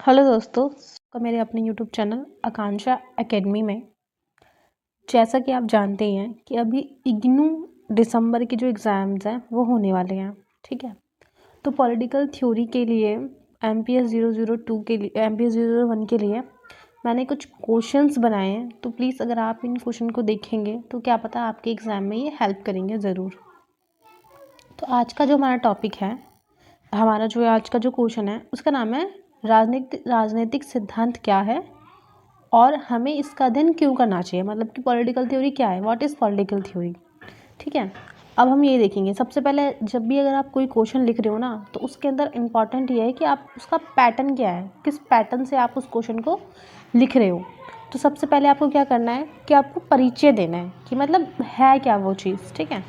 Hello दोस्तों, का मेरे अपने यूट्यूब चैनल आकांक्षा एकेडमी में। जैसा कि आप जानते ही हैं कि अभी इग्नू दिसंबर के जो एग्ज़ाम्स हैं वो होने वाले हैं। ठीक है, तो पॉलिटिकल थ्योरी के लिए MPS 002 के लिए MPS 001 के लिए मैंने कुछ क्वेश्चंस बनाए हैं। तो प्लीज़ अगर आप इन क्वेश्चन को देखेंगे तो क्या पता आपके एग्ज़ाम में ये हेल्प करेंगे ज़रूर। तो आज का जो हमारा टॉपिक है, हमारा जो आज का जो क्वेश्चन है उसका नाम है राजनीतिक सिद्धांत क्या है और हमें इसका अध्ययन क्यों करना चाहिए। मतलब कि पॉलिटिकल थ्योरी क्या है, व्हाट इज़ पॉलिटिकल थ्योरी। ठीक है, अब हम ये देखेंगे। सबसे पहले जब भी अगर आप कोई क्वेश्चन लिख रहे हो ना, तो उसके अंदर इम्पॉर्टेंट ये है कि आप उसका पैटर्न क्या है, किस पैटर्न से आप उस क्वेश्चन को लिख रहे हो। तो सबसे पहले आपको क्या करना है कि आपको परिचय देना है कि मतलब है क्या वो चीज़। ठीक है,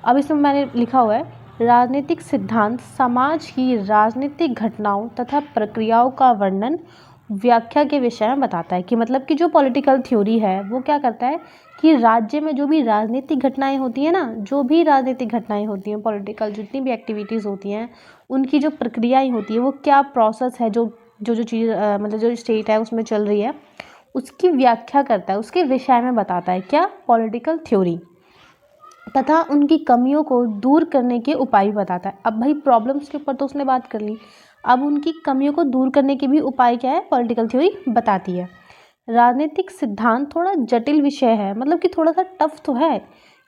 अब इसमें मैंने लिखा हुआ है राजनीतिक सिद्धांत समाज की राजनीतिक घटनाओं तथा प्रक्रियाओं का वर्णन व्याख्या के विषय में बताता है। कि मतलब कि जो पॉलिटिकल थ्योरी है वो क्या करता है कि राज्य में जो भी राजनीतिक घटनाएं होती हैं ना, जो भी राजनीतिक घटनाएं होती हैं, पॉलिटिकल जितनी भी एक्टिविटीज़ होती हैं, उनकी जो प्रक्रियाएं होती है वो क्या प्रोसेस है, जो जो जो चीज़ मतलब जो स्टेट है उसमें चल रही है, उसकी व्याख्या करता है, उसके विषय में बताता है क्या, पॉलिटिकल थ्योरी। तथा उनकी कमियों को दूर करने के उपाय बताता है। अब भाई प्रॉब्लम्स के ऊपर तो उसने बात कर ली, अब उनकी कमियों को दूर करने के भी उपाय क्या है, पॉलिटिकल थ्योरी बताती है। राजनीतिक सिद्धांत थोड़ा जटिल विषय है, मतलब कि थोड़ा सा टफ तो है,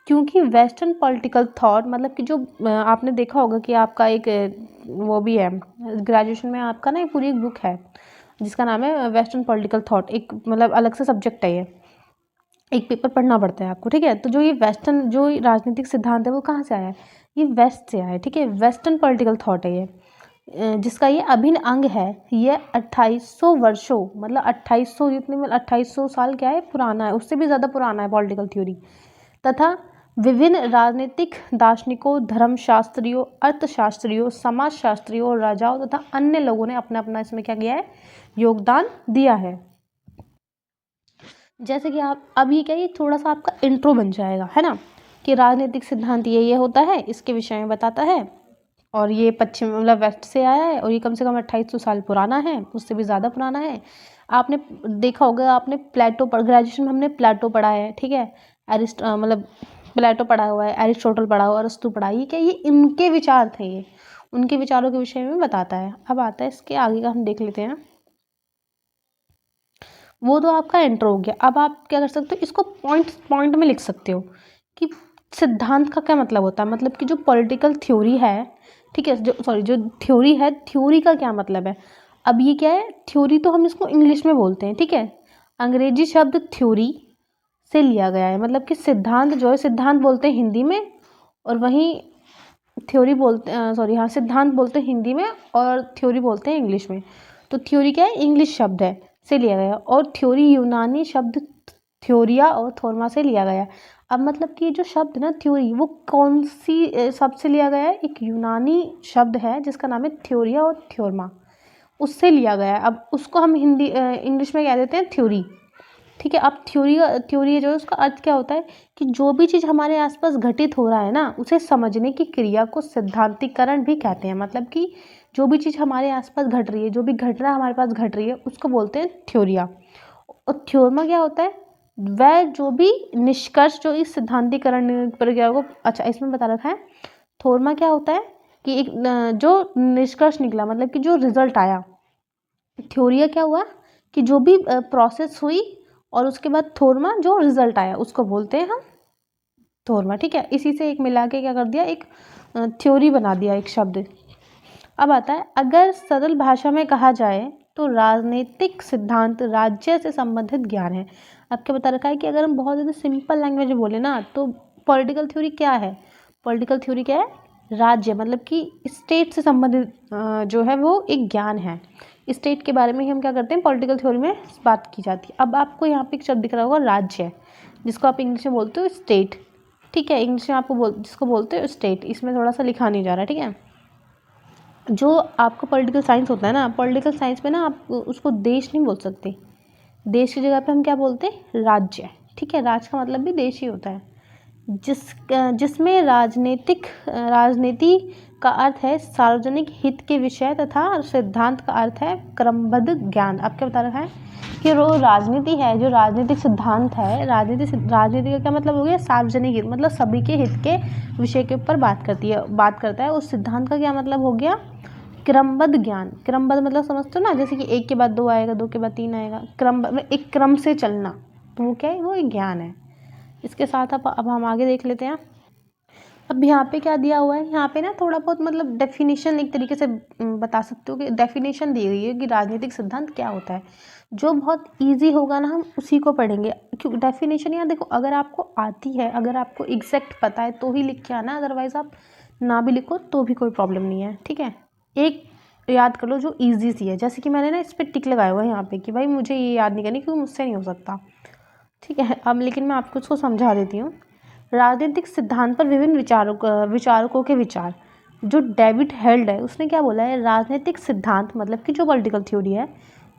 क्योंकि वेस्टर्न पॉलिटिकल थॉट, मतलब कि जो आपने देखा होगा कि आपका एक वो भी है ग्रेजुएशन में आपका ना, एक पूरी एक बुक है जिसका नाम है वेस्टर्न पॉलिटिकल थॉट। एक मतलब अलग से सब्जेक्ट है, ये एक पेपर पढ़ना पड़ता है आपको। ठीक है, तो जो ये वेस्टर्न जो राजनीतिक सिद्धांत है वो कहाँ से आया है, ये वेस्ट से आया है। ठीक है, वेस्टर्न पॉलिटिकल थॉट है ये, जिसका ये अभिन्न अंग है। ये 2800 वर्षों, मतलब 2800 जितने में 2800 साल क्या है, पुराना है, उससे भी ज़्यादा पुराना है पॉलिटिकल थ्योरी। तथा विभिन्न राजनीतिक दार्शनिकों, धर्मशास्त्रियों, अर्थशास्त्रियों, समाजशास्त्रियों और राजाओं तथा अन्य लोगों ने अपना अपना इसमें क्या किया है, योगदान दिया है। जैसे कि आप अब ये क्या, ये थोड़ा सा आपका इंट्रो बन जाएगा, है ना, कि राजनीतिक सिद्धांत ये होता है, इसके विषय में बताता है, और ये पश्चिम मतलब वेस्ट से आया है, और ये कम से कम 2800 साल पुराना है, उससे भी ज़्यादा पुराना है। आपने देखा होगा, आपने प्लेटो पढ़, ग्रेजुएशन में हमने प्लेटो पढ़ा है। ठीक है, मतलब प्लेटो पढ़ा हुआ है, एरिस्टोटल पढ़ा हुआ है, अरस्तु पढ़ा है। ये क्या, ये इनके विचार थे, ये उनके विचारों के विषय में बताता है। अब आता है इसके आगे का, हम देख लेते हैं। वो तो आपका इंट्रो हो गया। अब आप क्या कर सकते हो, इसको पॉइंट पॉइंट में लिख सकते हो कि सिद्धांत का क्या मतलब होता है, मतलब कि जो पॉलिटिकल थ्योरी है, ठीक है, जो थ्योरी है, थ्योरी का क्या मतलब है। अब ये क्या है, थ्योरी तो हम इसको इंग्लिश में बोलते हैं। ठीक है, अंग्रेजी शब्द थ्योरी से लिया गया है। मतलब कि सिद्धांत जो है, सिद्धांत बोलते हैं हिंदी में, और वहीं थ्योरी बोलते सॉरी हाँ, सिद्धांत बोलते हैं हिंदी में और थ्योरी बोलते हैं इंग्लिश में। तो थ्योरी क्या है, इंग्लिश शब्द है, से लिया गया, और थ्योरी यूनानी शब्द थ्योरिया और थोरमा से लिया गया। अब मतलब कि जो शब्द ना थ्योरी, वो कौन सी शब्द से लिया गया है, एक यूनानी शब्द है जिसका नाम है थ्योरिया और थ्योरमा, उससे लिया गया है। अब उसको हम हिंदी इंग्लिश में कह देते हैं थ्योरी। ठीक है, अब थ्योरी जो है उसका अर्थ क्या होता है कि जो भी चीज़ हमारे आसपास घटित हो रहा है ना, उसे समझने की क्रिया को सिद्धांतिकरण भी कहते हैं। मतलब कि जो भी चीज़ हमारे आसपास घट रही है, जो भी घटना हमारे पास घट रही है, उसको बोलते हैं थ्योरिया। और थ्योरमा क्या होता है, वह जो भी निष्कर्ष जो इस सिद्धांतिकरण प्रक्रिया को, अच्छा इसमें बता रखा है। थोरमा क्या होता है कि एक जो निष्कर्ष निकला, मतलब कि जो रिजल्ट आया। थ्योरिया क्या हुआ कि जो भी प्रोसेस हुई, और उसके बाद थोरमा जो रिजल्ट आया, उसको बोलते हैं हम थोरमा। ठीक है, इसी से एक मिला के क्या कर दिया, एक थ्योरी बना दिया, एक शब्द। अब आता है, अगर सरल भाषा में कहा जाए तो राजनीतिक सिद्धांत राज्य से संबंधित ज्ञान है। अब क्या बता रखा है कि अगर हम बहुत ज़्यादा सिंपल लैंग्वेज में बोले ना, तो पॉलिटिकल थ्योरी क्या है, पॉलिटिकल थ्योरी क्या है, राज्य मतलब कि स्टेट से संबंधित जो है वो एक ज्ञान है। स्टेट के बारे में ही हम क्या करते हैं, पॉलिटिकल थ्योरी में बात की जाती है। अब आपको यहाँ पे एक शब्द दिख रहा होगा, राज्य, जिसको आप इंग्लिश में बोलते हो स्टेट। ठीक है, इंग्लिश में आपको जिसको बोलते हो स्टेट, इसमें थोड़ा सा लिखा नहीं जा रहा। ठीक है, जो आपका पॉलिटिकल साइंस होता है ना, पॉलिटिकल साइंस में ना आप उसको देश नहीं बोल सकते, देश की जगह पे हम क्या बोलते हैं, राज्य। ठीक है, राज्य का मतलब भी देश ही होता है। जिसमें राजनीति का अर्थ है सार्वजनिक हित के विषय तथा सिद्धांत का अर्थ है क्रमबद्ध ज्ञान। अब क्या बता रखा है कि जो राजनीति है, जो राजनीतिक सिद्धांत है, राजनीति का क्या मतलब हो गया, सार्वजनिक हित, मतलब सभी के हित के विषय के ऊपर बात करता है। उस सिद्धांत का क्या मतलब हो गया, क्रमबद्ध ज्ञान। क्रमबद्ध मतलब समझते हो ना, जैसे कि 1 के बाद 2 आएगा, 2 के बाद 3 आएगा, एक क्रम से चलना, तो वो क्या है, वो एक ज्ञान है। इसके साथ अब हम आगे देख लेते हैं। अब यहाँ पे क्या दिया हुआ है, यहाँ पे ना थोड़ा बहुत मतलब डेफिनेशन एक तरीके से बता सकते हो कि डेफिनेशन दी गई है कि राजनीतिक सिद्धांत क्या होता है। जो बहुत इजी होगा ना हम उसी को पढ़ेंगे, क्योंकि डेफिनेशन यार देखो, अगर आपको आती है, अगर आपको एग्जैक्ट पता है तो ही लिख के आना, अदरवाइज आप ना भी लिखो तो भी कोई प्रॉब्लम नहीं है, ठीक है। एक याद कर लो जो ईजी सी है, जैसे कि मैंने ना इस पर टिक लगाया हुआ है यहाँ पे कि भाई मुझे ये याद नहीं करनी क्योंकि मुझसे नहीं हो सकता, ठीक है। अब लेकिन मैं आपको उसको समझा देती हूँ। राजनीतिक सिद्धांत पर विभिन्न विचारकों के विचार। जो डेविड हेल्ड है उसने क्या बोला है, राजनीतिक सिद्धांत मतलब कि जो पॉलिटिकल थ्योरी है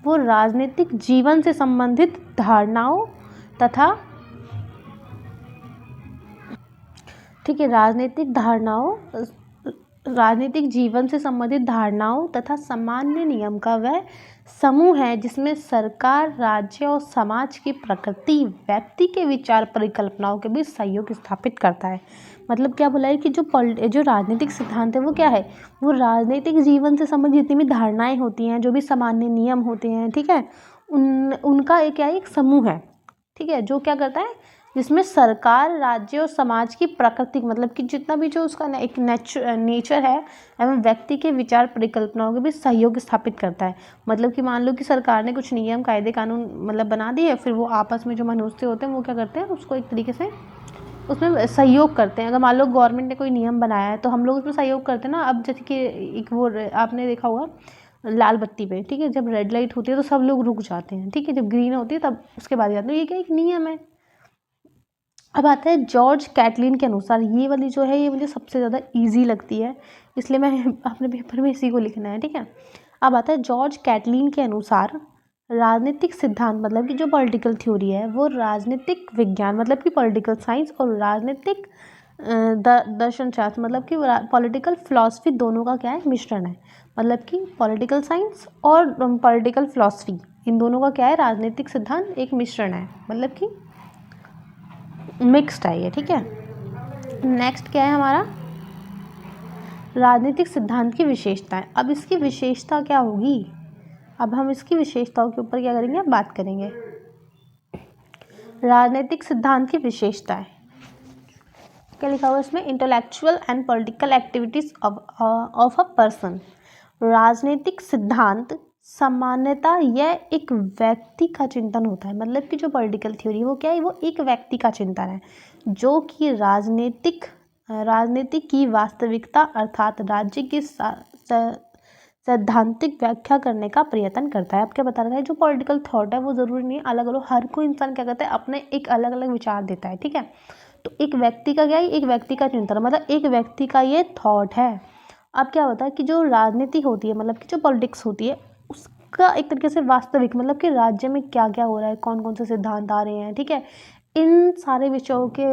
वो राजनीतिक जीवन से संबंधित धारणाओं तथा, ठीक है, राजनीतिक जीवन से संबंधित धारणाओं तथा सामान्य नियम का वह समूह है जिसमें सरकार, राज्य और समाज की प्रकृति, व्यक्ति के विचार, परिकल्पनाओं के बीच सहयोग स्थापित करता है। मतलब क्या बोला है कि जो राजनीतिक सिद्धांत है वो क्या है, वो राजनीतिक जीवन से संबंधित जितनी भी धारणाएं होती हैं, जो भी सामान्य नियम होते हैं, ठीक है, उनका एक क्या है, एक समूह है, ठीक है, जो क्या करता है, जिसमें सरकार, राज्य और समाज की प्रकृति, मतलब कि जितना भी जो उसका एक नेचर है एवं व्यक्ति के विचार, परिकल्पनाओं के बीच सहयोग स्थापित करता है। मतलब कि मान लो कि सरकार ने कुछ नियम, कायदे, कानून मतलब बना दिए, फिर वो आपस में जो मनुष्य होते हैं वो क्या करते हैं, उसको एक तरीके से उसमें सहयोग करते हैं। अगर मान लो गवर्नमेंट ने कोई नियम बनाया है तो हम लोग उसमें सहयोग करते हैं ना। अब जैसे कि एक वो आपने देखा होगा लाल बत्ती पे, ठीक है, जब रेड लाइट होती है तो सब लोग रुक जाते हैं, ठीक है, जब ग्रीन होती है तब उसके बाद जाते हैं, ये क्या एक नियम है। अब आता है जॉर्ज कैटलिन के अनुसार, ये वाली जो है ये मुझे सबसे ज़्यादा इजी लगती है, इसलिए मैं अपने पेपर में इसी को लिखना है, ठीक है। अब आता है जॉर्ज कैटलिन के अनुसार राजनीतिक सिद्धांत मतलब कि जो पॉलिटिकल थ्योरी है वो राजनीतिक विज्ञान मतलब कि पॉलिटिकल साइंस और राजनीतिक दर्शन शास्त्र मतलब कि पॉलिटिकल फिलॉसफी दोनों का क्या है, मिश्रण है। मतलब कि पॉलिटिकल साइंस और पॉलिटिकल फिलॉसफी, इन दोनों का क्या है, राजनीतिक सिद्धांत एक मिश्रण है, मतलब कि मिक्स्ड है ये, ठीक है। नेक्स्ट क्या है हमारा, राजनीतिक सिद्धांत की विशेषताएं। अब इसकी विशेषता क्या होगी, अब हम इसकी विशेषताओं के ऊपर क्या करेंगे, बात करेंगे। राजनीतिक सिद्धांत की विशेषताएं क्या लिखा हुआ है इसमें, intellectual and political activities of a person. राजनीतिक सिद्धांत सामान्यतः यह एक व्यक्ति का चिंतन होता है। मतलब कि जो पॉलिटिकल थ्योरी वो क्या है, वो एक व्यक्ति का चिंतन है जो कि राजनीति की वास्तविकता अर्थात राज्य की सैद्धांतिक व्याख्या करने का प्रयत्न करता है। अब क्या बता रहा है, जो पॉलिटिकल थॉट है वो ज़रूरी नहीं अलग अलग, हर कोई इंसान क्या करता है, अपने एक अलग अलग विचार देता है, ठीक है। तो एक व्यक्ति का क्या है, एक व्यक्ति का चिंतन, मतलब एक व्यक्ति का ये थॉट है। अब क्या होता है कि जो राजनीति होती है मतलब कि जो पॉलिटिक्स होती है उसका एक तरीके से वास्तविक मतलब कि राज्य में क्या क्या हो रहा है, कौन कौन से सिद्धांत आ रहे हैं, ठीक है, इन सारे विषयों के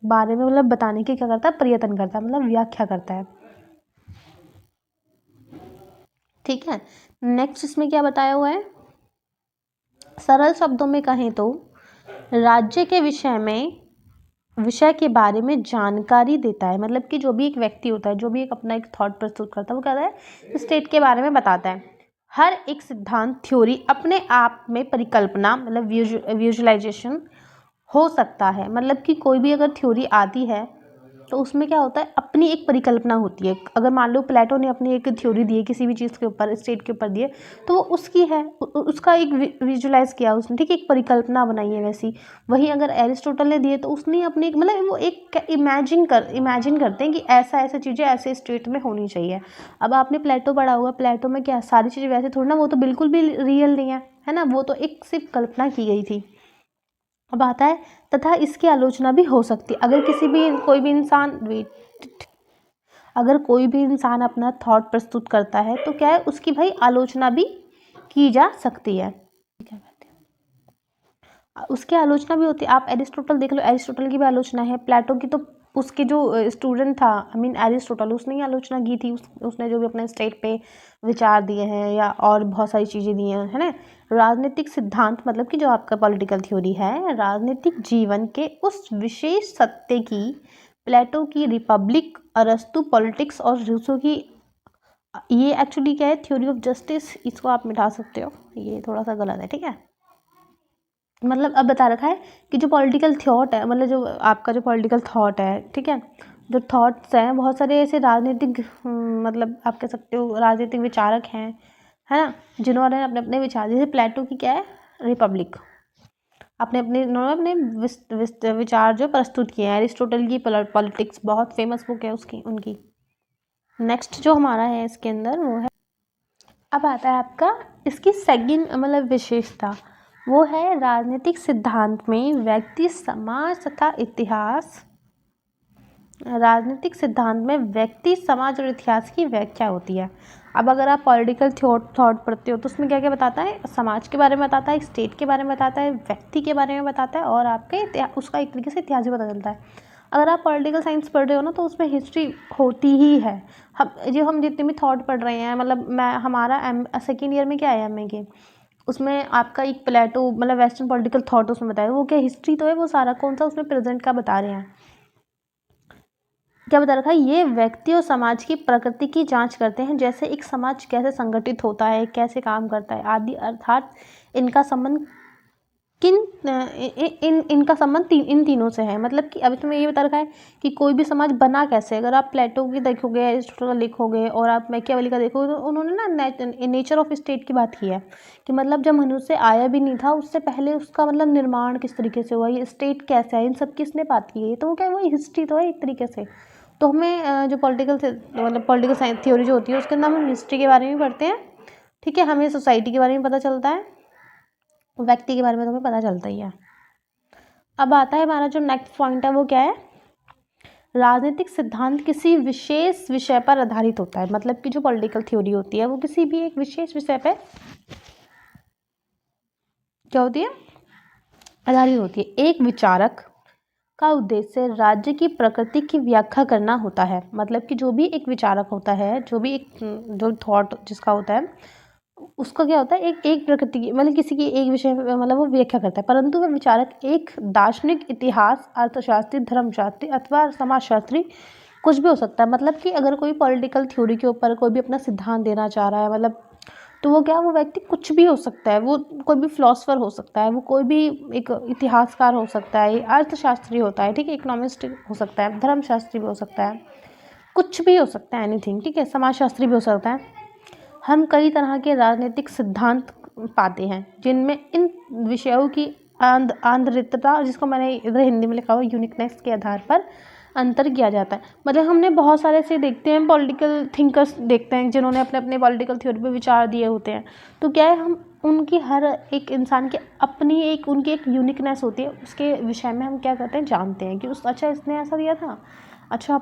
बारे में मतलब बताने की क्या करता है, प्रयत्न करता है, मतलब व्याख्या करता है, ठीक है। नेक्स्ट इसमें क्या बताया हुआ है, सरल शब्दों में कहें तो राज्य के विषय के बारे में जानकारी देता है। मतलब कि जो भी एक व्यक्ति होता है, जो भी एक अपना एक थॉट प्रस्तुत करता है, वो कहता है स्टेट के बारे में बताता है। हर एक सिद्धांत थ्योरी अपने आप में परिकल्पना मतलब विजुअलाइजेशन हो सकता है। मतलब कि कोई भी अगर थ्योरी आती है तो उसमें क्या होता है, अपनी एक परिकल्पना होती है। अगर मान लो प्लेटो ने अपनी एक थ्योरी दी है किसी भी चीज़ के ऊपर, स्टेट के ऊपर दी है, तो वो उसकी है, उसका एक विजुलाइज किया उसने, ठीक है, एक परिकल्पना बनाई है वैसी। वहीं अगर एरिस्टोटल ने दिए तो उसने अपनी एक मतलब वो एक इमेजिन करते हैं कि ऐसा ऐसा चीज़ें ऐसे स्टेट में होनी चाहिए। अब आपने प्लेटो पढ़ा हुआ, प्लेटो में क्या सारी चीज़ें वैसे थोड़ी ना, वो तो बिल्कुल भी रियल नहीं है ना, वो तो एक सिर्फ कल्पना की गई थी। अब आता है तथा इसकी आलोचना भी हो सकती है। अगर कोई भी इंसान अपना थॉट प्रस्तुत करता है तो क्या है, उसकी भाई आलोचना भी की जा सकती है। उसकी आलोचना भी होती है। आप एरिस्टोटल देख लो, एरिस्टोटल की भी आलोचना है। प्लेटो की तो उसके जो स्टूडेंट था, आई मीन एरिस्टोटल, उसने ही आलोचना की थी। उसने जो भी अपने स्टेट पे विचार दिए हैं या और बहुत सारी चीज़ें दी हैं, है ना। राजनीतिक सिद्धांत मतलब कि जो आपका पॉलिटिकल थ्योरी है, राजनीतिक जीवन के उस विशेष सत्य की, प्लेटो की रिपब्लिक, अरस्तु पॉलिटिक्स और रूसो की, ये एक्चुअली क्या है, थ्योरी ऑफ जस्टिस, इसको आप मिटा सकते हो, ये थोड़ा सा गलत है, ठीक है। मतलब अब बता रखा है कि जो पॉलिटिकल थॉट है, मतलब जो आपका जो पॉलिटिकल थॉट है, ठीक है, जो थॉट्स हैं बहुत सारे ऐसे राजनीतिक, मतलब आप कह सकते हो राजनीतिक विचारक हैं, है ना, जिन्होंने अपने अपने विचार, जैसे प्लेटो की क्या है, रिपब्लिक, अपने अपने उन्होंने अपने विचार जो प्रस्तुत किए हैं। एरिस्टोटल की पॉलिटिक्स बहुत फेमस बुक है उसकी, उनकी। नेक्स्ट जो हमारा है इसके अंदर वो है, अब आता है आपका इसकी सेकंड मतलब विशेषता, वो है राजनीतिक सिद्धांत में व्यक्ति, समाज तथा इतिहास, राजनीतिक सिद्धांत में व्यक्ति, समाज और इतिहास की व्याख्या होती है। अब अगर आप पॉलिटिकल थॉट पढ़ते हो तो उसमें क्या क्या बताता है, समाज के बारे में बताता है, स्टेट के बारे में बताता है, व्यक्ति के बारे में बताता है, और आपके उसका एक तरीके से इतिहास भी पता चलता है। अगर आप पॉलिटिकल साइंस पढ़ रहे हो ना तो उसमें हिस्ट्री होती ही है। हम जितने भी थॉट पढ़ रहे हैं, मतलब मैं हमारा सेकेंड ईयर में क्या है एमए के, उसमें आपका एक प्लेटो मतलब वेस्टर्न पॉलिटिकल थॉट उसमें बताया, वो क्या हिस्ट्री तो है, वो सारा कौन सा उसमें प्रेजेंट का बता रहे हैं। क्या बता रखा है, ये व्यक्ति और समाज की प्रकृति की जांच करते हैं, जैसे एक समाज कैसे संगठित होता है, कैसे काम करता है आदि, अर्थात इनका संबंध इनका संबंध इन तीनों से है। मतलब कि अभी तुम्हें ये बता रखा है कि कोई भी समाज बना कैसे। अगर आप प्लेटो की देखोगे, एरिस्टोटल का लिखोगे, और आप मैकियावेली का देखोगे, तो उन्होंने ना नेचर ऑफ स्टेट की बात की है कि मतलब जब मनुष्य आया भी नहीं था उससे पहले उसका मतलब निर्माण किस तरीके से हुआ, ये स्टेट कैसे है, इन सब की इसने बात की है। तो वो क्या है, वो हिस्ट्री तो है एक तरीके से। तो हमें जो मतलब पॉलिटिकल साइंस थ्योरी जो होती है उसके अंदर हम हिस्ट्री के बारे में पढ़ते हैं, ठीक है। हमें सोसाइटी के बारे में पता चलता है, व्यक्ति के बारे में तो हमें पता चलता ही है। अब आता है हमारा जो नेक्स्ट पॉइंट है, वो क्या है, राजनीतिक सिद्धांत किसी विशेष विषय पर आधारित होता है। मतलब कि जो पॉलिटिकल थ्योरी होती है वो किसी भी एक विशेष विषय पर क्या होती है, आधारित होती है। एक विचारक का उद्देश्य राज्य की प्रकृति की व्याख्या करना होता है। मतलब कि जो भी एक विचारक होता है, जो भी एक जो थॉट जिसका होता है, उसका क्या होता है, एक प्रकृति की मतलब किसी की एक विषय मतलब वो व्याख्या करता है। परंतु वह विचारक एक दार्शनिक, इतिहास, अर्थशास्त्री, धर्मशास्त्री अथवा समाजशास्त्री कुछ भी हो सकता है। मतलब कि अगर कोई पॉलिटिकल थ्योरी के ऊपर कोई भी अपना सिद्धांत देना चाह रहा है, मतलब तो वो क्या, वो व्यक्ति कुछ भी हो सकता है, वो कोई भी फिलोसफर हो सकता है, वो कोई भी एक इतिहासकार हो सकता है, अर्थशास्त्री होता है, ठीक है, इकोनॉमिस्ट हो सकता है, धर्मशास्त्री भी हो सकता है, कुछ भी हो सकता है, एनीथिंग, ठीक है, समाजशास्त्री भी हो सकता है। हम कई तरह के राजनीतिक सिद्धांत पाते हैं जिनमें इन विषयों की आंतरिकता, जिसको मैंने इधर हिंदी में लिखा हुआ यूनिकनेस के आधार पर अंतर किया जाता है। मतलब हमने बहुत सारे ऐसे देखते हैं, पॉलिटिकल थिंकर्स देखते हैं जिन्होंने अपने अपने पॉलिटिकल थ्योरी पे विचार दिए होते हैं। तो क्या है, हम उनकी हर एक इंसान की अपनी एक उनकी एक यूनिकनेस होती है, उसके विषय में हम क्या करते हैं, जानते हैं कि उस अच्छा इसने ऐसा दिया था, अच्छा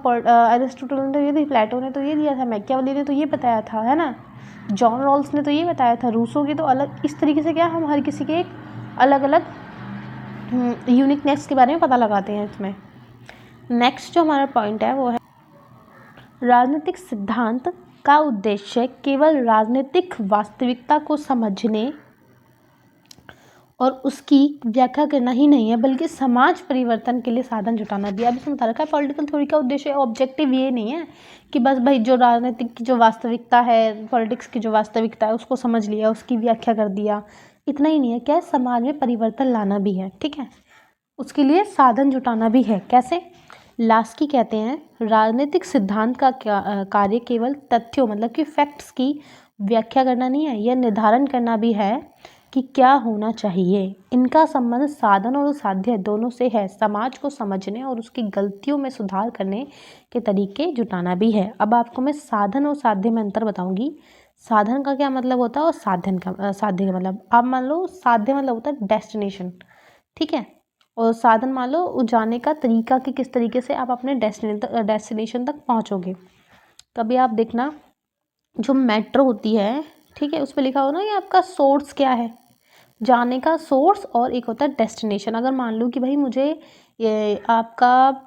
एरिस्टोटल ने तो ये दी, प्लेटो ने तो ये दिया था, मैकियावेली ने तो ये बताया था, है ना, जॉन रॉल्स ने तो ये बताया था, रूसो की तो अलग। इस तरीके से क्या हम हर किसी के एक अलग अलग यूनिकनेस के बारे में पता लगाते हैं इसमें। नेक्स्ट जो हमारा पॉइंट है वो है, राजनीतिक सिद्धांत का उद्देश्य केवल राजनीतिक वास्तविकता को समझने और उसकी व्याख्या करना ही नहीं है, बल्कि समाज परिवर्तन के लिए साधन जुटाना भी है। अब इसमें बता रखा है पॉलिटिकल थ्योरी का उद्देश्य ऑब्जेक्टिव ये नहीं है कि बस भाई जो राजनीतिक की जो वास्तविकता है, पॉलिटिक्स की जो वास्तविकता है उसको समझ लिया, उसकी व्याख्या कर दिया, इतना ही नहीं है। क्या है, समाज में परिवर्तन लाना भी है, ठीक है, उसके लिए साधन जुटाना भी है। कैसे, लास्की कहते हैं राजनीतिक सिद्धांत का कार्य केवल तथ्यों मतलब कि फैक्ट्स की व्याख्या करना नहीं है, यह निर्धारण करना भी है कि क्या होना चाहिए। इनका संबंध साधन और साध्य दोनों से है। समाज को समझने और उसकी गलतियों में सुधार करने के तरीके जुटाना भी है। अब आपको मैं साधन और साध्य में अंतर बताऊंगी। साधन का क्या मतलब होता है और साध्य का मतलब, आप मान लो साध्य मतलब होता है डेस्टिनेशन, ठीक है, और साधन मान लो जाने का तरीका कि किस तरीके से आप अपने डेस्टिनेशन तक पहुंचोगे। कभी आप देखना जो मेट्रो होती है, ठीक है, उस पर लिखा हो ना ये आपका सोर्स क्या है, जाने का सोर्स और एक होता है डेस्टिनेशन। अगर मान लो कि भाई मुझे ये आपका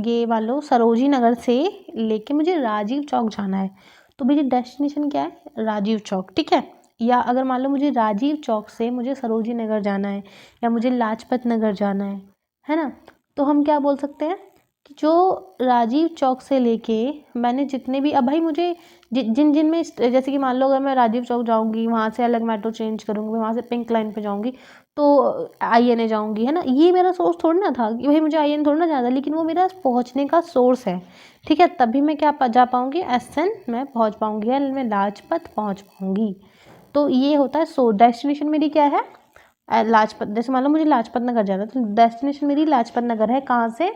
ये मान लो सरोजी नगर से लेके मुझे राजीव चौक जाना है, तो मेरी डेस्टिनेशन क्या है, राजीव चौक, ठीक है। या अगर मान लो मुझे राजीव चौक से मुझे सरोजी नगर जाना है या मुझे लाजपत नगर जाना है ना, तो हम क्या बोल सकते हैं कि जो राजीव चौक से लेके मैंने जितने भी, अब भाई मुझे जिन जिन में जैसे कि मान लो अगर मैं राजीव चौक जाऊंगी, वहाँ से अलग मेट्रो चेंज करूँगी, वहाँ से पिंक लाइन पे जाऊंगी तो INA जाऊंगी, है ना, ये मेरा सोर्स थोड़ी ना था कि भाई मुझे INA थोड़ी ना जाना, लेकिन वो मेरा पहुँचने का सोर्स है, ठीक है। तभी मैं क्या जा पाऊँगी, SN मैं पहुँच पाऊँगी या मैं लाजपत पहुँच पाऊँगी। तो ये होता है सो डेस्टिनेशन मेरी क्या है, लाजपत। जैसे मान लो मुझे लाजपत नगर जाना है तो डेस्टिनेशन मेरी लाजपत नगर है। कहाँ से,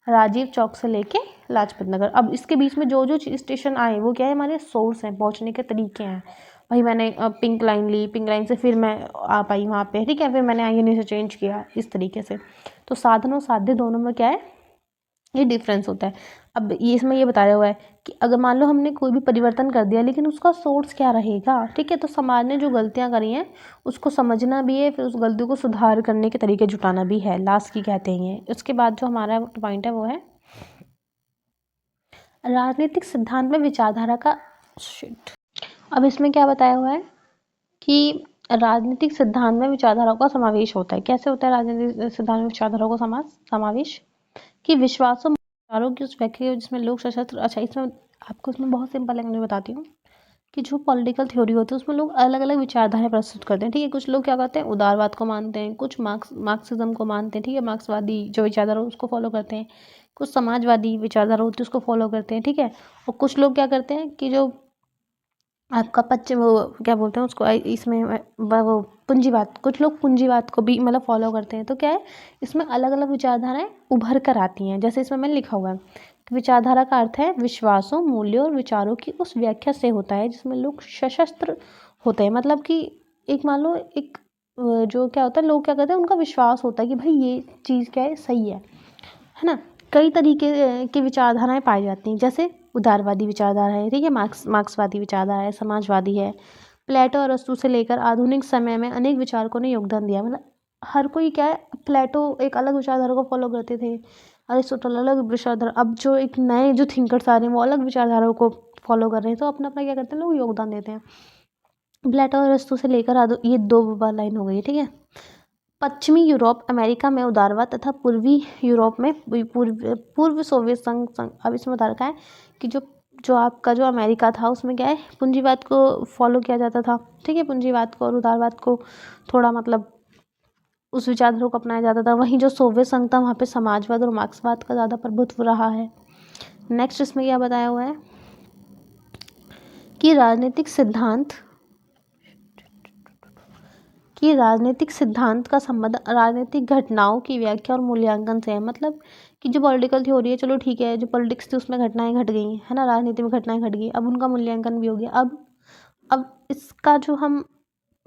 राजीव चौक से लेके लाजपत नगर। अब इसके बीच में जो जो स्टेशन आए वो क्या है, हमारे सोर्स हैं, पहुंचने के तरीके हैं। भाई मैंने पिंक लाइन ली, पिंक लाइन से फिर मैं आ पाई वहाँ पे, ठीक है, फिर मैंने INA से चेंज किया, इस तरीके से। तो साधन और साध्य दोनों में क्या है, ये डिफरेंस होता है। अब ये इसमें ये बताया हुआ है कि अगर मान लो हमने कोई भी परिवर्तन कर दिया लेकिन उसका सोर्स क्या रहेगा, ठीक है। तो समाज ने जो गलतियां करी हैं उसको समझना भी है, फिर उस गलती को सुधार करने के तरीके जुटाना भी है, लास्ट की कहते हैं। उसके बाद जो हमारा पॉइंट है वो है राजनीतिक सिद्धांत में विचारधारा का शिट। अब इसमें क्या बताया हुआ है कि राजनीतिक सिद्धांत में विचारधारा का समावेश होता है। कैसे होता है राजनीतिक सिद्धांत में विचारधारा का समावेश, कि विश्वासों विचारों की उस व्याख्या जिसमें लोग सशस्त्र, अच्छा इसमें आपको इसमें बहुत सिंपल लैंग्वेज में बताती हूँ कि जो पॉलिटिकल थ्योरी होती है उसमें लोग अलग अलग विचारधाराएं प्रस्तुत करते हैं, ठीक है। कुछ लोग क्या करते हैं, उदारवाद को मानते हैं, कुछ मार्क्सिज्म को मानते हैं, ठीक है, मार्क्सवादी जो विचारधारा उसको फॉलो करते हैं, कुछ समाजवादी विचारधारा होती है उसको फॉलो करते हैं, ठीक है। और कुछ लोग क्या करते हैं कि जो आपका पश्चिम वो क्या बोलते हैं उसको इसमें वो पूंजीवाद, कुछ लोग पूंजीवाद को भी मतलब फॉलो करते हैं। तो क्या है, इसमें अलग अलग विचारधाराएं उभर कर आती हैं। जैसे इसमें मैंने लिखा हुआ है कि विचारधारा का अर्थ है विश्वासों, मूल्यों और विचारों की उस व्याख्या से होता है जिसमें लोग सशस्त्र होते हैं। मतलब कि एक मान लो एक जो क्या होता है, लोग क्या करते हैं, उनका विश्वास होता है कि भाई ये चीज़ क्या है, सही है ना। कई तरीके की विचारधाराएं पाई जाती हैं, जैसे उदारवादी विचारधारा है, ठीक है, मार्क्सवादी विचारधारा है, समाजवादी है। प्लेटो और अरस्तू से लेकर आधुनिक समय में अनेक विचारकों ने योगदान दिया। मतलब हर कोई क्या है, प्लेटो एक अलग विचारधारा को फॉलो करते थे, अरिस्टोटल अलग विचारधारा, अब जो एक नए जो थिंकर्स आ रहे हैं वो अलग विचारधाराओं को फॉलो कर रहे हैं। तो अपना अपना क्या करते हैं, लोग योगदान देते हैं। प्लेटो और अरस्तू से लेकर ये 2 बार लाइन हो गई, ठीक है। पश्चिमी यूरोप, अमेरिका में उदारवाद तथा पूर्वी यूरोप में पूर्व सोवियत संघ अब इसमें बता रखा है कि जो आपका जो अमेरिका था उसमें क्या है, पूंजीवाद को फॉलो किया जाता था, ठीक है। पूंजीवाद को और उदारवाद को थोड़ा मतलब उस विचारधारा को अपनाया जाता था। वहीं जो सोवियत संघ था वहाँ पे समाजवाद और मार्क्सवाद का ज़्यादा प्रभुत्व रहा है। नेक्स्ट इसमें क्या बताया हुआ है कि राजनीतिक सिद्धांत का संबंध राजनीतिक घटनाओं की व्याख्या और मूल्यांकन से है। मतलब कि जो पॉलिटिकल थ्योरी है, चलो ठीक है, जो पॉलिटिक्स थी उसमें घटनाएं घट गई है ना, राजनीति में घटनाएं घट गई, अब उनका मूल्यांकन भी हो गया। अब इसका जो हम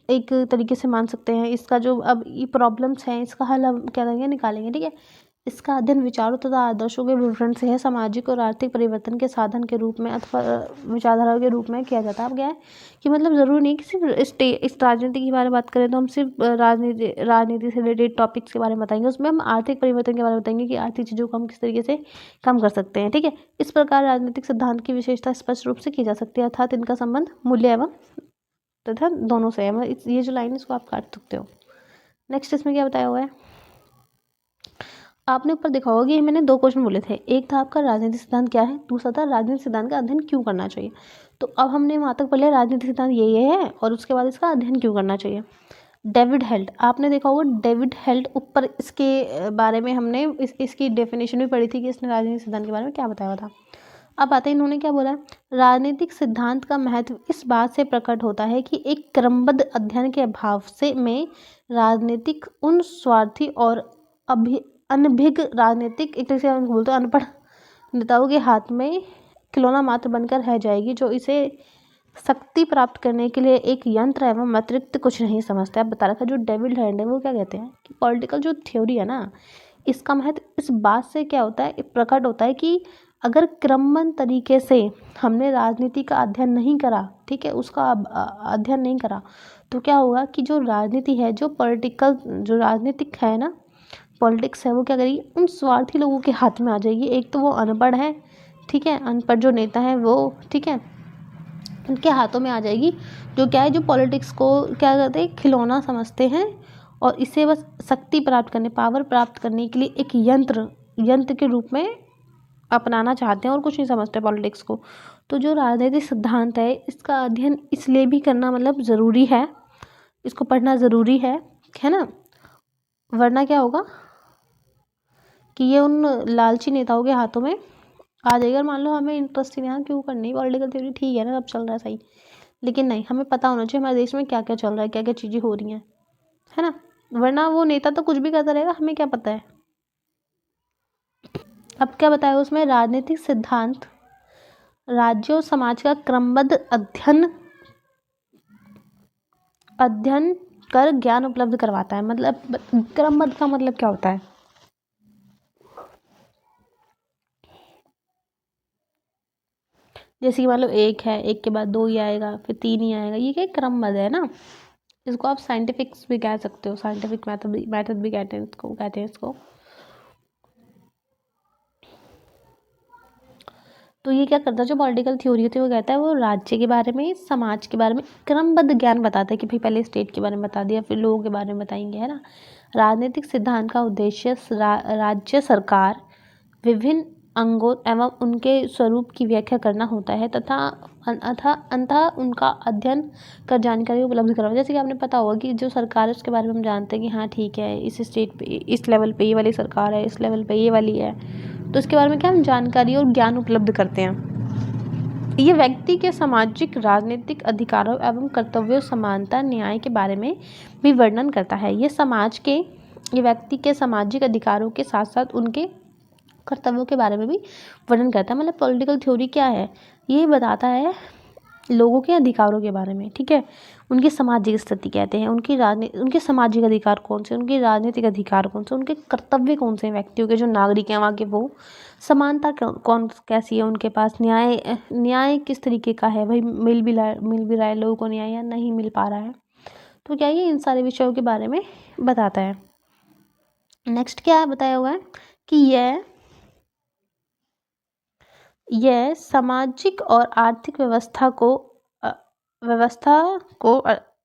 एक तरीके से मान सकते हैं, इसका जो अब ये प्रॉब्लम्स हैं इसका हल हम क्या करेंगे, निकालेंगे, ठीक है। इसका अध्ययन विचारों तथा आदर्शों के विवरण से है, सामाजिक और आर्थिक परिवर्तन के साधन के रूप में अथवा विचारधारा के रूप में किया जाता है। अब क्या है कि मतलब ज़रूरी नहीं कि सिर्फ इस राजनीति के बारे में बात करें तो हम सिर्फ राजनीति से रिलेटेड टॉपिक्स के बारे में बताएंगे, उसमें हम आर्थिक परिवर्तन के बारे में बताएंगे कि आर्थिक चीज़ों को हम किस तरीके से कम कर सकते हैं, ठीक है। इस प्रकार राजनीतिक सिद्धांत की विशेषता स्पष्ट रूप से की जा सकती है, अर्थात इनका संबंध मूल्य एवं तथा दोनों से है। मतलब ये जो लाइन है इसको आप काट सकते हो। नेक्स्ट इसमें क्या बताया हुआ है, आपने ऊपर देखा होगा कि मैंने 2 क्वेश्चन बोले थे, एक था आपका राजनीतिक सिद्धांत क्या है, दूसरा था राजनीतिक सिद्धांत का अध्ययन क्यों करना चाहिए। तो अब हमने वहाँ तक पढ़ लिया राजनीतिक सिद्धांत ये है और उसके बाद इसका अध्ययन क्यों करना चाहिए। डेविड हेल्ट, आपने देखा होगा डेविड हेल्ट, ऊपर इसके बारे में हमने इसकी डेफिनेशन भी पढ़ी थी कि इसने राजनीतिक सिद्धांत के बारे में क्या बताया हुआ था। अब आते हैं इन्होंने क्या बोला, राजनीतिक सिद्धांत का महत्व इस बात से प्रकट होता है कि एक क्रमबद्ध अध्ययन के अभाव से में राजनीतिक उन स्वार्थी और अनभिज्ञ राजनीतिक एक तरह से हम बोलते हैं अनपढ़ नेताओं के हाथ में खिलौना मात्र बनकर रह जाएगी, जो इसे शक्ति प्राप्त करने के लिए एक यंत्र एवं अतिरिक्त कुछ नहीं समझता है। बता रखा जो डेविड हेल्ट है वो क्या कहते हैं कि पॉलिटिकल जो थ्योरी है ना, इसका महत्व इस बात से क्या होता है, प्रकट होता है कि अगर क्रमबद्ध तरीके से हमने राजनीति का अध्ययन नहीं करा, ठीक है, उसका अध्ययन नहीं करा, तो क्या होगा कि जो राजनीति है, जो राजनीतिक है ना, पॉलिटिक्स है, वो क्या करेगी, उन स्वार्थी लोगों के हाथ में आ जाएगी। एक तो वो अनपढ़ है, ठीक है, अनपढ़ जो नेता है वो, ठीक है, उनके हाथों में आ जाएगी, जो क्या है, जो पॉलिटिक्स को क्या करते हैं, खिलौना समझते हैं और इसे बस शक्ति प्राप्त करने, पावर प्राप्त करने के लिए एक यंत्र के रूप में अपनाना चाहते हैं और कुछ नहीं समझते पॉलिटिक्स को। तो जो राजनीतिक सिद्धांत है, इसका अध्ययन इसलिए भी करना मतलब ज़रूरी है, इसको पढ़ना ज़रूरी है ना, वरना क्या होगा कि ये उन लालची नेताओं के हाथों में आ जाएगा। मान लो हमें इंटरेस्ट ही नहीं, क्यों करनी पॉलिटिकल थ्योरी, ठीक है ना, सब चल रहा है सही, लेकिन नहीं, हमें पता होना चाहिए हमारे देश में क्या क्या चल रहा है, क्या क्या चीज़ें हो रही हैं, है ना, वरना वो नेता तो कुछ भी करता रहेगा, हमें क्या पता है। अब क्या बताया उसमें, राजनीतिक सिद्धांत राज्य और समाज का क्रमबद्ध अध्ययन कर ज्ञान उपलब्ध करवाता है। मतलब क्रमबद्ध का मतलब क्या होता है, जैसे कि मान लो 1 है, 1 के बाद 2 ही आएगा, फिर 3 ही आएगा, ये क्या क्रमबद्ध है ना। इसको आप साइंटिफिक्स भी कह सकते हो, साइंटिफिक मेथड भी कहते हैं इसको। तो ये क्या करता है, जो पॉलिटिकल थ्योरी होती है, वो कहता है वो राज्य के बारे में, समाज के बारे में क्रमबद्ध ज्ञान बताता है कि भाई पहले स्टेट के बारे में बता दिया, फिर लोगों के बारे में बताएंगे, है ना। राजनीतिक सिद्धांत का उद्देश्य राज्य सरकार, विभिन्न अंगों एवं उनके स्वरूप की व्याख्या करना होता है तथा अंततः उनका अध्ययन कर जानकारी उपलब्ध करवाना। जैसे कि आपने पता होगा कि जो सरकार है उसके बारे में हम जानते हैं कि हाँ ठीक है, इस स्टेट पे, इस लेवल पे ये वाली सरकार है, इस लेवल पे ये वाली है, तो इसके बारे में क्या हम जानकारी और ज्ञान उपलब्ध करते हैं। ये व्यक्ति के सामाजिक राजनीतिक अधिकारों एवं कर्तव्यों, समानता, न्याय के बारे में भी वर्णन करता है। ये व्यक्ति के सामाजिक अधिकारों के साथ साथ उनके कर्तव्यों के बारे में भी वर्णन करता है। मतलब पॉलिटिकल थ्योरी क्या है, ये बताता है लोगों के अधिकारों के बारे में, ठीक है, उनकी सामाजिक स्थिति कहते हैं, उनके सामाजिक अधिकार कौन से, उनके राजनीतिक अधिकार कौन से, उनके कर्तव्य कौन से हैं व्यक्तियों के, जो नागरिक हैं वहाँ के, वो समानता कौन कैसी है उनके पास, न्याय किस तरीके का है, भाई मिल भी रहा है लोगों को न्याय या नहीं मिल पा रहा है। तो क्या ये इन सारे विषयों के बारे में बताता है। नेक्स्ट क्या बताया हुआ है कि यह सामाजिक और आर्थिक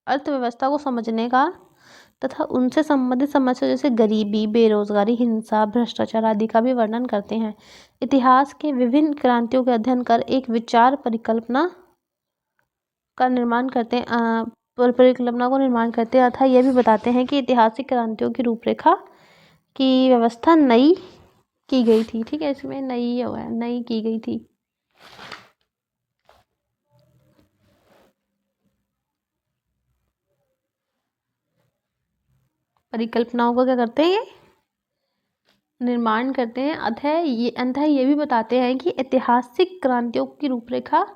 अर्थव्यवस्था को समझने का तथा उनसे संबंधित समस्या जैसे गरीबी, बेरोजगारी, हिंसा, भ्रष्टाचार आदि का भी वर्णन करते हैं। इतिहास के विभिन्न क्रांतियों का अध्ययन कर एक विचार परिकल्पना का निर्माण करते हैं अतः यह भी बताते हैं कि ऐतिहासिक क्रांतियों की रूपरेखा की व्यवस्था नई की गई थी, ठीक है, इसमें नई की गई थी। परिकल्पनाओं का क्या करते हैं, निर्माण करते हैं। अंतः ये भी बताते हैं कि ऐतिहासिक क्रांतियों की रूपरेखा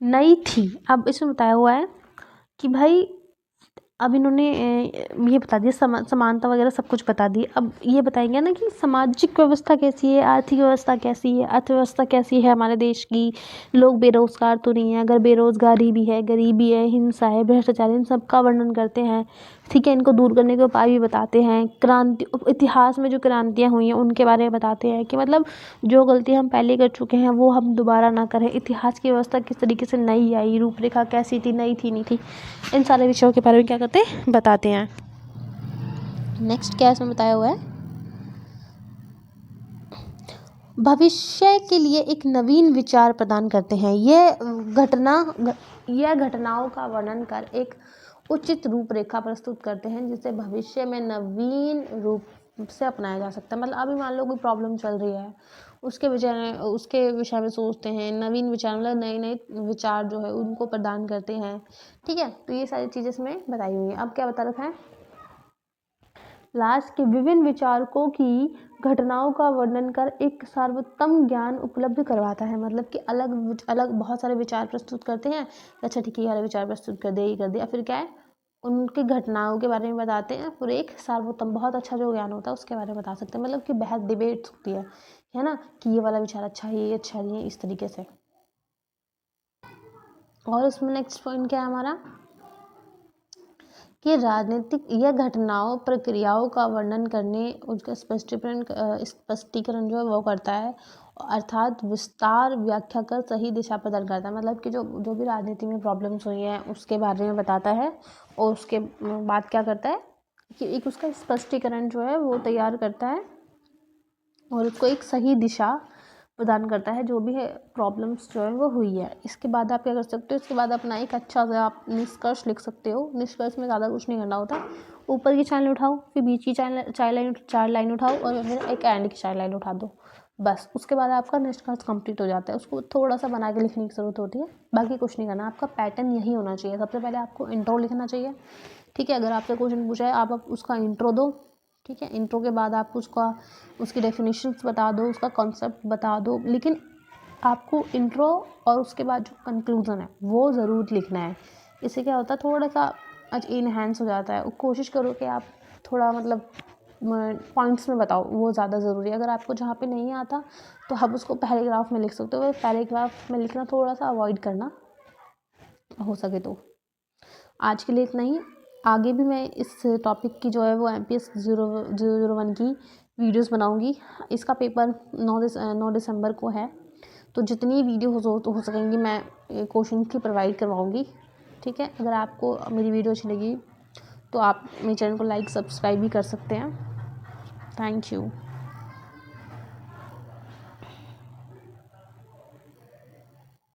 नई थी। अब इसमें बताया हुआ है कि भाई अब इन्होंने ये बता दिया, समानता वगैरह सब कुछ बता दी। अब ये बताएंगे ना कि सामाजिक व्यवस्था कैसी है, आर्थिक व्यवस्था कैसी है, अर्थव्यवस्था कैसी है हमारे देश की, लोग बेरोजगार तो नहीं है, अगर बेरोजगारी भी है, गरीबी है, हिंसा है, भ्रष्टाचार, इन सब का वर्णन करते हैं, ठीक है, इनको दूर करने के उपाय भी बताते हैं। इतिहास में जो क्रांतियाँ हुई हैं उनके बारे में बताते हैं कि मतलब जो गलती हम पहले कर चुके हैं वो हम दोबारा ना करें। इतिहास की व्यवस्था किस तरीके से नई आई, रूपरेखा कैसी थी, नई थी नहीं थी, इन सारे विषयों के बारे में क्या करते हैं, बताते हैं। नेक्स्ट क्या इसमें बताया हुआ है, भविष्य के लिए एक नवीन विचार प्रदान करते हैं। यह घटनाओं का वर्णन कर एक उचित रूपरेखा प्रस्तुत करते हैं जिसे भविष्य में नवीन रूप से अपनाया जा सकता है। मतलब अभी मान लो कोई प्रॉब्लम चल रही है, उसके विषय में सोचते हैं, नवीन विचार मतलब नए विचार जो है उनको प्रदान करते हैं, ठीक है। तो ये सारी चीज़ें इसमें बताई हुई हैं। अब क्या बता रखा है, लास्ट के विभिन्न विचारकों की घटनाओं का वर्णन कर एक सर्वोत्तम ज्ञान उपलब्ध करवाता है। मतलब कि अलग अलग बहुत सारे विचार प्रस्तुत करते हैं, अच्छा ठीक है, ये वाला विचार प्रस्तुत कर दिया, ये कर दिया, फिर क्या है, उनकी घटनाओं के बारे में बताते हैं, पूरे एक सार्वभौम बहुत अच्छा जो ज्ञान होता है उसके बारे में बता सकते हैं, मतलब कि बहस डिबेट्स होती है ना, कि ये वाला विचार अच्छा है, ये अच्छा नहीं है, इस तरीके से। और इसमें नेक्स्ट पॉइंट क्या है हमारा, कि राजनीतिक या घटनाओं प्रक्रियाओं का वर्णन करने उसका स्पष्टीकरण जो है वो करता है, अर्थात विस्तार व्याख्या कर सही दिशा प्रदान करता है, मतलब कि जो भी राजनीति में प्रॉब्लम्स हुई हैं उसके बारे में बताता है, और उसके बाद क्या करता है कि एक उसका स्पष्टीकरण जो है वो तैयार करता है और उसको एक सही दिशा प्रदान करता है, जो भी है प्रॉब्लम्स जो है वो हुई है। इसके बाद आप क्या कर सकते हो, इसके बाद अपना एक अच्छा सा आप निष्कर्ष लिख सकते हो। निष्कर्ष में ज़्यादा कुछ नहीं करना होता, ऊपर की 4 लाइन उठाओ, फिर बीच की 4 लाइन उठाओ, और फिर एक एंड की 4 लाइन उठा दो, बस। उसके बाद आपका निष्कर्ष कंप्लीट हो जाता है। उसको थोड़ा सा बना के लिखने की ज़रूरत होती है, बाकी कुछ नहीं करना। आपका पैटर्न यही होना चाहिए। सबसे पहले आपको इंट्रो लिखना चाहिए, ठीक है। अगर आपसे क्वेश्चन पूछा है, आप उसका इंट्रो दो, ठीक है। इंट्रो के बाद आप उसकी डेफिनेशंस बता दो, उसका कॉन्सेप्ट बता दो, लेकिन आपको इंट्रो और उसके बाद जो कंक्लूज़न है वो ज़रूर लिखना है। इससे क्या होता है, थोड़ा सा इनहेंस हो जाता है। कोशिश करो कि आप थोड़ा मतलब पॉइंट्स में बताओ, वो ज़्यादा ज़रूरी है। अगर आपको जहाँ पे नहीं आता तो आप उसको पैराग्राफ में लिख सकते हो, पैराग्राफ में लिखना थोड़ा सा अवॉइड करना हो सके तो। आज के लिए इतना ही। आगे भी मैं इस टॉपिक की जो है वो MPS 001 की वीडियोस बनाऊंगी। इसका पेपर 9 दिसंबर को है, तो जितनी वीडियो हो सकेंगी मैं क्वेश्चन की प्रोवाइड करवाऊंगी, ठीक है। अगर आपको मेरी वीडियो अच्छी लगी तो आप मेरे चैनल को लाइक सब्सक्राइब भी कर सकते हैं। Thank you.